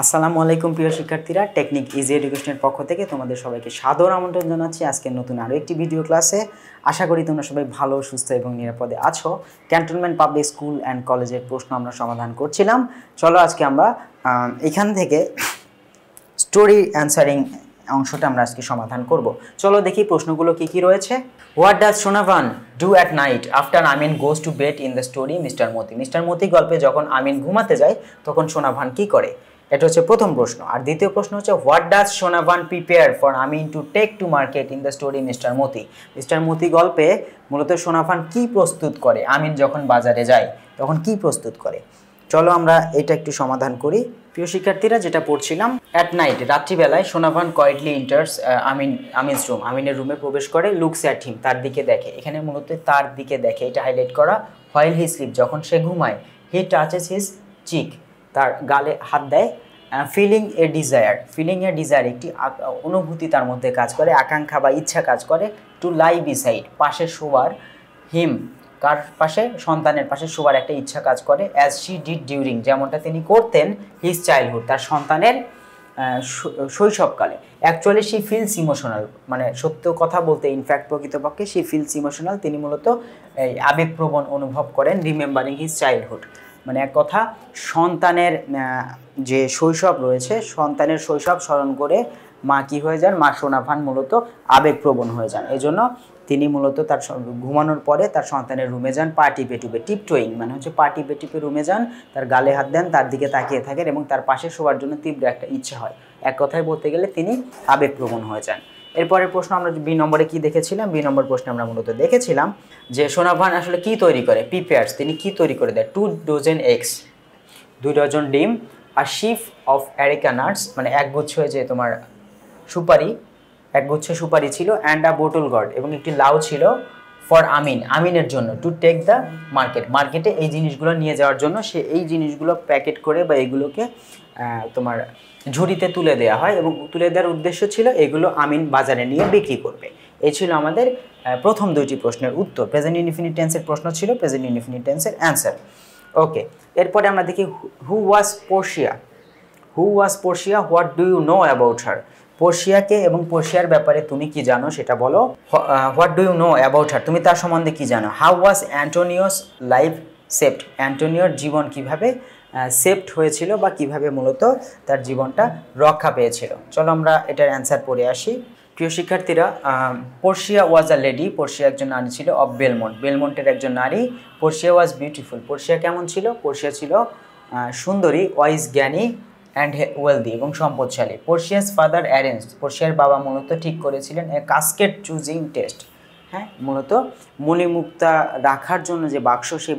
আসসালামু আলাইকুম প্রিয় শিক্ষার্থীরা, টেকনিক ইজি এডুকেশনের পক্ষ থেকে তোমাদের সবাইকে সাদর আমন্ত্রণ জানাচ্ছি আজকের নতুন আরও একটি ভিডিও ক্লাসে। আশা করি তোমরা সবাই ভালো, সুস্থ এবং নিরাপদে আছো। ক্যান্টনমেন্ট পাবলিক স্কুল অ্যান্ড কলেজের প্রশ্ন আমরা সমাধান করছিলাম। চলো আজকে আমরা এখান থেকে স্টোরি অ্যান্সারিং অংশটা আমরা আজকে সমাধান করব। চলো দেখি প্রশ্নগুলো কি কি রয়েছে। What does Sonavan do at night after Amin goes to bed in the story mister Moti. Mister Moti গল্পে যখন আমিন ঘুমাতে যায় তখন সোনাভান কি করে? এটা হচ্ছে প্রথম প্রশ্ন। আর দ্বিতীয় প্রশ্ন হচ্ছে what does Sonavan prepare for Amin to take to market in the story mister Moti. Mister Moti গল্পে মূলত সোনাভান কি প্রস্তুত করে আমিন যখন বাজারে যায় তখন কি প্রস্তুত করে? চলো আমরা এটা একটু সমাধান করি। প্রিয় শিক্ষার্থীরা, যেটা পড়ছিলাম, অ্যাট নাইট রাত্রিবেলায় সোনাভান কোয়াইটলি ইন্টার্স আমিনস রুম, আমিনের রুমে প্রবেশ করে, লুকস অ্যাট হিম তার দিকে দেখে। এখানে মূলত তার দিকে দেখে এটা হাইলাইট করা। হোয়াইল হি স্লিপ যখন সে ঘুমায়, হি টাচেস হিজ চিক তার গালে হাত দেয়। ফিলিং এ ডিজায়ার একটি অনুভূতি তার মধ্যে কাজ করে, আকাঙ্ক্ষা বা ইচ্ছা কাজ করে। টু লাই বিসাইড পাশে শোবার, হিম কার পাশে? সন্তানের পাশে শোবার একটা ইচ্ছা কাজ করে। অ্যাজ শি ডিড ডিউরিং যেমনটা তিনি করতেন হিজ চাইল্ডহুড তার সন্তানের শৈশবকালে। অ্যাকচুয়ালি শি ফিলস ইমোশনাল, মানে সত্য কথা বলতে ইনফ্যাক্ট প্রকৃতপক্ষে শি ফিলস ইমোশনাল, তিনি মূলত এই আবেগপ্রবণ অনুভব করেন। রিমেম্বারিং হিজ চাইল্ডহুড মানে এক কথা, সন্তানের যে শৈশব রয়েছে, সন্তানের শৈশব স্মরণ করে মা কী হয়ে যান? মা সোনাভান মূলত আবেগপ্রবণ হয়ে যান। এই জন্য তিনি মূলত তার ঘুমানোর পরে তার সন্তানের রুমে যান, পা টিপে টিপটোয়িং মানে হচ্ছে পা টিপে রুমে যান, তার গালে হাত দেন, তার দিকে তাকিয়ে থাকেন এবং তার পাশে শোবার জন্য তীব্র একটা ইচ্ছা হয়। এক কথায় বলতে গেলে তিনি আবেগপ্রবণ হয়ে যান। এরপরের প্রশ্ন আমরা বি নম্বরে কি দেখেছিলাম? বি নম্বর প্রশ্নে আমরা মূলত দেখেছিলাম যে সোনাভান আসলে কি তৈরি করে? প্রিপেয়ার্স, তিনি কি তৈরি করে দেয়? 2 ডজন এগস 2 ডজন ডিম। আর শিফ অফ অ্যারিকা নাটস মানে একগুচ্ছ যে তোমার সুপারি, একগুচ্ছ সুপারি ছিল। অ্যান্ড আ বোটল গড এবং একটি লাউ ছিল। ফর আমিনের জন্য। টু টেক দ্য মার্কেটে এই জিনিসগুলো নিয়ে যাওয়ার জন্য সে এই জিনিসগুলো প্যাকেট করে বা এগুলোকে তোমার ঝুড়িতে তুলে দেওয়া হয় এবং তুলে দেওয়ার উদ্দেশ্য ছিল এগুলো আমিন বাজারে নিয়ে বিক্রি করবে। এই ছিল আমাদের প্রথম দুইটি প্রশ্নের উত্তর। প্রেজেন্ট ইনডিফিনিট টেন্সের প্রশ্ন ছিল, প্রেজেন্ট ইনডিফিনিট টেন্সের অ্যান্সার। ওকে, এরপরে আমরা দেখি who was Portia, what do you know about her. পোর্শিয়াকে এবং পোর্শিয়ার ব্যাপারে তুমি কি জানো সেটা বলো। What do you know about her, তুমি তার সম্বন্ধে কি জানো। How was Antonio's life saved, অ্যান্টোনিওর জীবন কিভাবে সেভড হয়েছিল বা কিভাবে মূলত তার জীবনটা রক্ষা পেয়েছিল। চলো আমরা এটার অ্যান্সার পড়ে আসি। প্রিয় শিক্ষার্থীরা, পোর্শিয়া ওয়াজ আ লেডি, পোর্শিয়া একজন নারী ছিল। অফ বেলমন্টের একজন নারী। পোর্শিয়া ওয়াজ বিউটিফুল, পোর্শিয়া কেমন ছিল? পোর্শিয়া ছিল সুন্দরী। ওয়াইজ জ্ঞানী, অ্যান্ড ওয়েলদি এবং সম্পদশালী। পোর্শিয়াস ফাদার অ্যারেঞ্জড, পোর্শিয়ার বাবা মূলত ঠিক করেছিলেন এ কাস্কেট চুজিং টেস্ট, হ্যাঁ মূলত মণিমুক্তা রাখার জন্য যে বাক্স, সেই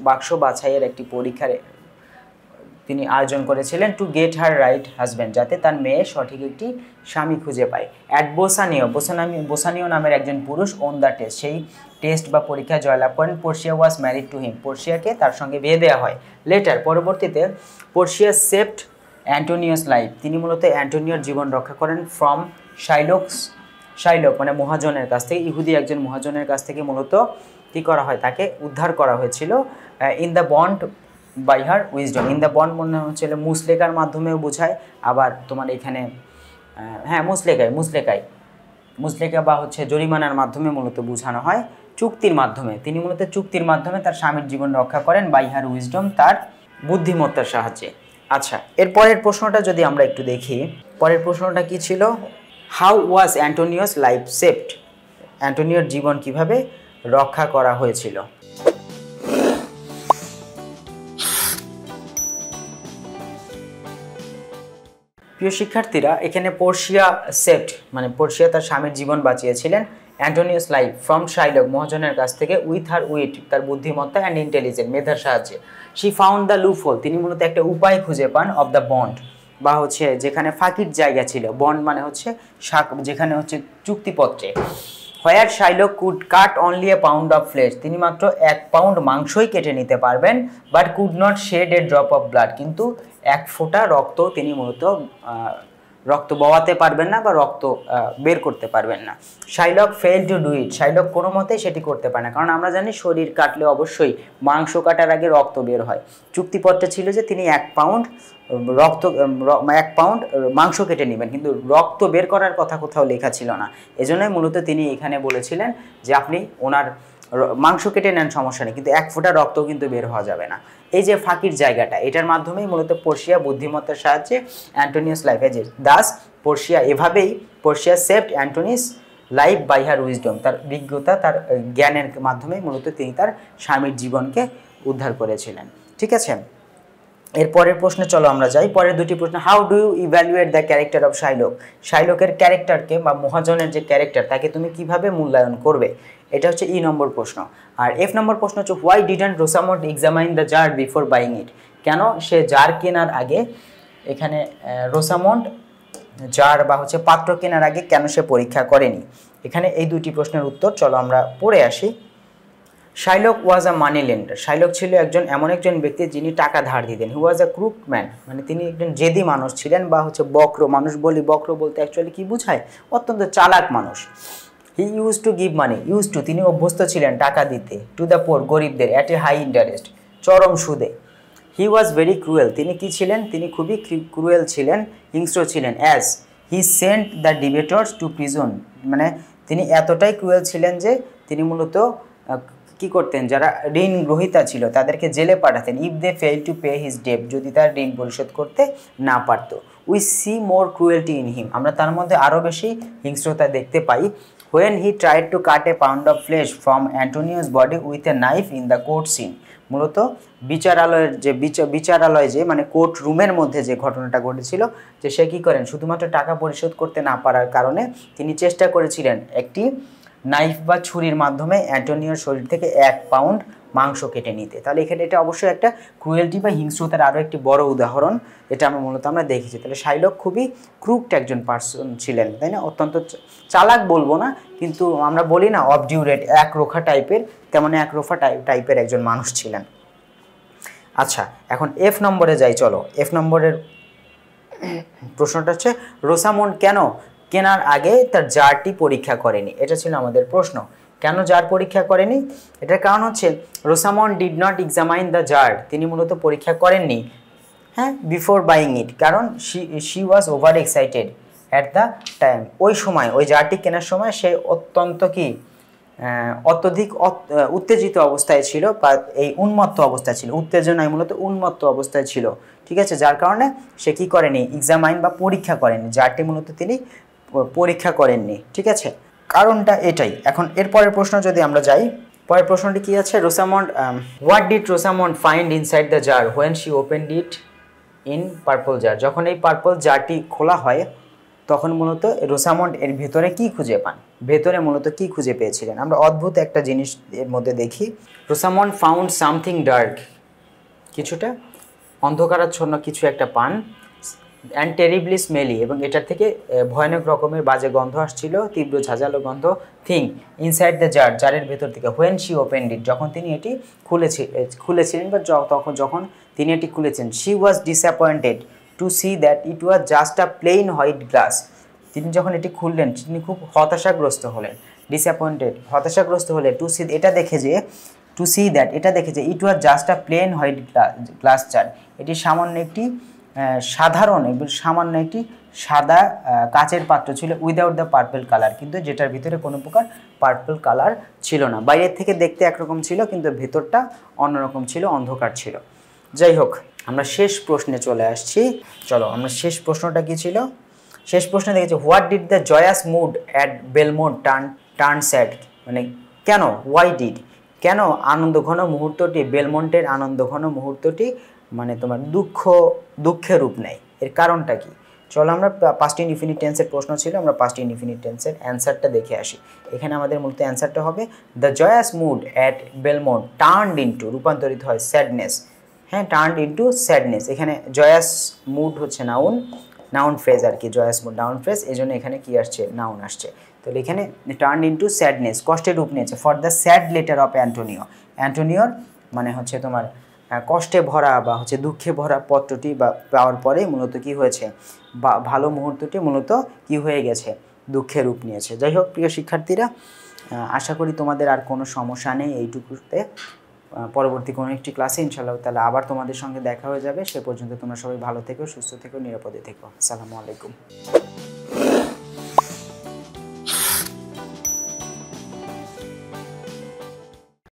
বাক্স বাছাইয়ের একটি পরীক্ষার তিনি আয়োজন করেছিলেন। To get her right husband, যাতে তার মেয়ে সঠিক একটি স্বামী খুঁজে পায়। অ্যাট বোসানিও নামের একজন পুরুষ ওন দ্য টেস্ট, সেই টেস্ট বা পরীক্ষায় জয়লাভ করেন। Portia was married to him, পোর্শিয়াকে তার সঙ্গে বিয়ে দেওয়া হয়। লেটার পরবর্তীতে পোর্শিয়া সেভড অ্যান্টোনিওস লাইফ, তিনি মূলত অ্যান্টোনিওর জীবন রক্ষা করেন। ফ্রম শাইলক মানে মহাজনের কাছ থেকে, ইহুদি একজন মহাজনের কাছ থেকে মূলত কী করা হয়? তাকে উদ্ধার করা হয়েছিল। In the bond by her wisdom, in the bond মনে হচ্ছিল মুসলেকার মাধ্যমেও বোঝায়, আবার তোমার এখানে হ্যাঁ মুসলেকা বা হচ্ছে জরিমানার মাধ্যমে মূলত বোঝানো হয়। চুক্তির মাধ্যমে, তিনি মূলত চুক্তির মাধ্যমে তার স্বামীর জীবন রক্ষা করেন। বাই হার উইজডম, তার বুদ্ধিমত্তার সাহায্যে। আচ্ছা, এর পরের প্রশ্নটা যদি আমরা একটু দেখি, পরের প্রশ্নটা কি ছিল? How was Antonio's life saved, অ্যান্টোনিওর জীবন কিভাবে রক্ষা করা হয়েছিল। প্রিয় শিক্ষার্থীরা, এখানে পোর্শিয়া সেভড মানে পোর্শিয়া তার স্বামীর জীবন বাঁচিয়েছিলেন। অ্যান্টোনিওস লাইফ ফ্রম শাইলক মহাজনের কাছ থেকে। উইথ হার উইট তার বুদ্ধিমত্তা, অ্যান্ড ইন্টেলিজেন্ট মেধার সাহায্যে। শি ফাউন্ড দ্য লুপহোল, তিনি মূলত একটা উপায় খুঁজে পান। অফ দ্য বন্ড বা হচ্ছে যেখানে ফাঁকির জায়গা ছিল, বন্ড মানে হচ্ছে যেখানে হচ্ছে চুক্তিপত্রে। Where Shylock could cut only a pound of flesh, তিনি মাত্র 1 পাউন্ড মাংসই কেটে নিতে পারবেন। But could not shed a drop of blood, কিন্তু 1 ফোঁটা রক্ত তিনি মূলত রক্ত বওয়াতে পারবেন না বা রক্ত বের করতে পারবেন না। Shylock fail to do it, Shylock কোনো মতেই সেটি করতে পারে না, কারণ আমরা জানি শরীর কাটলে অবশ্যই মাংস কাটার আগে রক্ত বের হয়। চুক্তিপত্রে ছিল যে তিনি 1 পাউন্ড রক্ত 1 পাউন্ড মাংস কেটে নেবেন, কিন্তু রক্ত বের করার কথা কোথাও লেখা ছিল না। এজন্যই মূলত তিনি এখানে বলেছিলেন যে আপনি ওনার মাংস কেটে নেন সমস্যা নেই, কিন্তু 1 ফোঁটা রক্ত কিন্তু বের হওয়া যাবে না। এই যে ফাঁকির জায়গাটা, এটার মাধ্যমেই মূলত পোর্সিয়া বুদ্ধিমত্তার সাহায্যে অ্যান্টোনিয়াস লাইফে যে দাস পোর্সিয়া এভাবেই Portia saved Antonio's life by her wisdom, তার বিজ্ঞতা তার জ্ঞানের মাধ্যমে মূলত তিনি তার স্বামীর জীবনকে উদ্ধার করেছিলেন। ঠিক আছে, এর পরের প্রশ্নে চলো আমরা যাই। পরের দুটি প্রশ্ন, how do you evaluate the character of Shylock, শাইলকের ক্যারেক্টারকে বা মহাজনের যে ক্যারেক্টার তাকে তুমি কিভাবে মূল্যায়ন করবে, এটা হচ্ছে ই নম্বর প্রশ্ন। আর এফ নম্বর প্রশ্ন হচ্ছে why didn't Rosamond examine the jar before buying it, কেন সে জার কেনার আগে, এখানে রোসামন্ড জার বা হচ্ছে পাত্র কেনার আগে কেন সে পরীক্ষা করেনি। এখানে এই দুটি প্রশ্নের উত্তর চলো আমরা পড়ে আসি। শাইলক ওয়াজ আ মানি লেন্ডার, শাইলক ছিল এমন একজন ব্যক্তি যিনি টাকা ধার দিতেন। হি ওয়াজ আ ক্রুক ম্যান, মানে তিনি একজন জেদি মানুষ ছিলেন বা হচ্ছে বক্র মানুষ বলি, বক্র বলতে অ্যাকচুয়ালি কি বোঝায়, অত্যন্ত চালাক মানুষ। He use to give money, use to তিনি অভ্যস্ত ছিলেন টাকা দিতে, টু দ্য পোর গরিবদের, অ্যাট এ হাই ইন্টারেস্ট চরম সুদে। হি ওয়াজ ভেরি ক্রুয়েল, তিনি কি ছিলেন, তিনি খুবই ক্রুয়েল ছিলেন, হিংস্র ছিলেন। As he sent the debtors to prison, মানে তিনি এতটাই ক্রুয়েল ছিলেন যে তিনি মূলত কি করতেন, যারা ঋণ গ্রহীতা ছিল তাদেরকে জেলে পাঠাতেন। If they fail to pay his debt, যদি তার ঋণ পরিশোধ করতে না পারত। We see more cruelty in him, আমরা তার মধ্যে আরও বেশি হিংস্রতা দেখতে পাই। When he tried to cut a pound of flesh from Antonio's body with a knife in the court scene, মূলত বিচারালয় যে মানে কোর্ট রুমের মধ্যে যে ঘটনাটা ঘটেছিল, যে সে কী করেন, শুধুমাত্র টাকা পরিশোধ করতে না পারার কারণে তিনি চেষ্টা করেছিলেন একটি নাইফ বা ছুরির মাধ্যমে অ্যান্টোনিওর শরীর থেকে 1 পাউন্ড মাংস কেটে নিতে। তাহলে এখানে এটা অবশ্যই একটা ক্রুয়েলটি বা হিংস্রতার আরও একটি বড় উদাহরণ, এটা আমরা দেখেছি। তাহলে শাইলক খুবই ক্রুকড একজন পার্সন ছিলেন, তাই না, অত্যন্ত চালাক বলবো না, কিন্তু আমরা বলি না অবডিউরেট, একরোখা টাইপের, তেমন একরোখা টাইপের একজন মানুষ ছিলেন। আচ্ছা, এখন এফ নম্বরে যাই, চলো। এফ নম্বরের প্রশ্নটা হচ্ছে রোসামন্ড কেন কেনার আগে তার জারটি পরীক্ষা করেনি, এটা ছিল আমাদের প্রশ্ন। কেন জার পরীক্ষা করেনি, এটার কারণ হচ্ছে Rosamond did not examine the jar, তিনি মূলত পরীক্ষা করেননি, হ্যাঁ, বিফোর বাইং ইট, কারণ she was over excited at the time, ওই সময় ওই জারটি কেনার সময় সে অত্যধিক উত্তেজিত অবস্থায় ছিল, বা এই উন্মত্ত অবস্থায় ছিল, উত্তেজনায় মূলত উন্মত্ত অবস্থায় ছিল। ঠিক আছে, যার কারণে সে কী করেনি, এক্সামাইন বা পরীক্ষা করেনি, জারটি মূলত তিনি পরীক্ষা করেননি। ঠিক আছে, কারণটা এটাই। এখন এরপরের প্রশ্ন যদি আমরা যাই, পরের প্রশ্নটি কি আছে, Rosamond what did Rosamond find inside the jar when she opened it in purple jar, যখন এই পার্পল জারটি খোলা হয় তখন মূলত রোসামন্ড এর ভেতরে কি খুঁজে পান, ভেতরে মূলত কি খুঁজে পেয়েছিলেন। আমরা অদ্ভুত একটা জিনিস এর মধ্যে দেখি, রোসামন্ড ফাউন্ড সামথিং ডার্ক, কিছুটা অন্ধকারাচ্ছন্ন কিছু একটা পান, অ্যান্ড টেরিবলি স্মেলি, এবং এটার থেকে ভয়ানক রকমের বাজে গন্ধ আসছিল, তীব্র ঝাঁঝালো গন্ধ। থিং ইনসাইড দ্য জার, জারের ভেতর থেকে। হোয়েন শি ওপেন্ড ইট, যখন তিনি এটি খুলেছিলেন বা যখন তিনি এটি খুলেছেন। She was disappointed to see that it was just a plain white glass, তিনি যখন এটি খুললেন তিনি খুব হতাশাগ্রস্ত হলেন। ডিসঅ্যাপয়েন্টেড, হতাশাগ্রস্ত হলে, টু সি এটা দেখে যে it was just a plain white glass jar, এটি সামান্য একটি সাদা কাচের পাত্র ছিল, উইদাউট দ্য পার্পল কালার, কিন্তু যেটার ভিতরে কোনো প্রকার পার্পল কালার ছিল না। বাইরের থেকে দেখতে একরকম ছিল, কিন্তু ভেতরটা অন্যরকম ছিল, অন্ধকার ছিল। যাই হোক, আমরা শেষ প্রশ্নে চলে আসছি। চলো, আমরা শেষ প্রশ্নটা কি ছিল, শেষ প্রশ্নে দেখেছি what did the joyous mood at Belmont turn sad, মানে কেন আনন্দঘন মুহূর্তটি, বেলমন্টের আনন্দঘন মুহূর্তটি মানে তোমার দুঃখের রূপ নেয়, এর কারণটা কি। চলো, আমরা পাস্ট ইনডিফিনিট টেন্সের প্রশ্ন ছিল, আমরা পাস্ট ইনডিফিনিট টেন্সের অ্যান্সারটা দেখে আসি। এখানে আমাদের মূলত অ্যান্সারটা হবে the joyous mood at Belmont turned into, রূপান্তরিত হয় স্যাডনেস, হ্যাঁ, টার্নড ইনটু স্যাডনেস। এখানে জয়াস মুড হচ্ছে নাউন ফ্রেজ আর কি, জয়াস মুড নাউন ফ্রেজ, এই জন্য এখানে কি আসছে, নাউন আসছে। তো এখানে টার্ন ইনটু স্যাডনেস, কষ্টের রূপ নিয়েছে। For the sad letter of অ্যান্টোনিওর মানে হচ্ছে তোমার কষ্টে ভরা বা হচ্ছে দুঃখে ভরা পত্রটি বা পাওয়ার পরেই মূলত কি হয়েছে, বা ভালো মুহূর্তটি মূলত কি হয়ে গেছে, দুঃখের রূপ নিয়েছে। যাই হোক প্রিয় শিক্ষার্থীরা, আশা করি তোমাদের আর কোনো সমস্যা নেই এইটুকুতে। পরবর্তী কোনো একটি ক্লাসে ইনশাআল্লাহ তাআলা আবার তোমাদের সঙ্গে দেখা হয়ে যাবে। সে পর্যন্ত তোমরা সবাই ভালো থেকো, সুস্থ থেকো, নিরাপদে থেকো। আসসালামু আলাইকুম।